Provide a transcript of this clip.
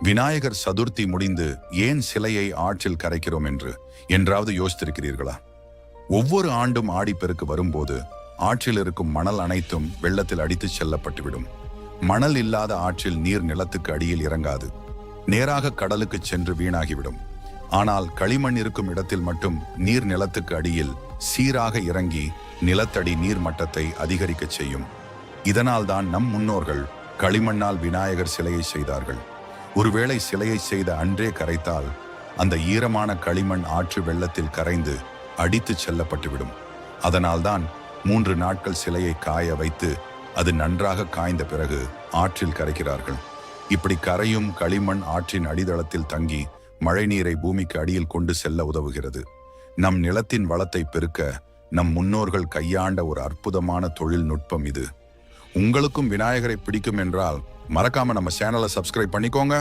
விநாயகர் சதுர்த்தி முடிந்து ஏன் சிலையை ஆற்றில் கரைக்கிறோம் என்றாவது யோசித்திருக்கிறீர்களா? ஒவ்வொரு ஆண்டும் ஆடிப்பெருக்கு வரும்போது ஆற்றில் இருக்கும் மணல் அனைத்தும் வெள்ளத்தில் அடித்துச் செல்லப்பட்டுவிடும். மணல் இல்லாத ஆற்றில் நீர் நிலத்துக்கு அடியில் இறங்காது, நேராக கடலுக்கு சென்று வீணாகிவிடும். ஆனால் களிமண் இருக்கும் இடத்தில் மட்டும் நீர் நிலத்துக்கு அடியில் சீராக இறங்கி நிலத்தடி நீர் மட்டத்தை அதிகரிக்க செய்யும். இதனால்தான் நம் முன்னோர்கள் களிமண்ணால் விநாயகர் சிலையை செய்தார்கள். ஒருவேளை சிலையை செய்த அன்றே கரைத்தால் அந்த ஈரமான களிமண் ஆற்று வெள்ளத்தில் கரைந்து அடித்து செல்லப்பட்டுவிடும். அதனால்தான் 3 நாட்கள் சிலையை காய வைத்து அது நன்றாக காய்ந்த பிறகு ஆற்றில் கரைக்கிறார்கள். இப்படி கரையும் களிமண் ஆற்றின் அடித்தளத்தில் தங்கி மழைநீரை பூமிக்கு அடியில் கொண்டு செல்ல உதவுகிறது. நம் நிலத்தின் வளத்தை பெருக்க நம் முன்னோர்கள் கையாண்ட ஒரு அற்புதமான தொழில்நுட்பம் இது. உங்களுக்கும் விநாயகரை பிடிக்கும் என்றால் மறக்காம நம்ம சேனலை சப்ஸ்கிரைப் பண்ணிக்கோங்க.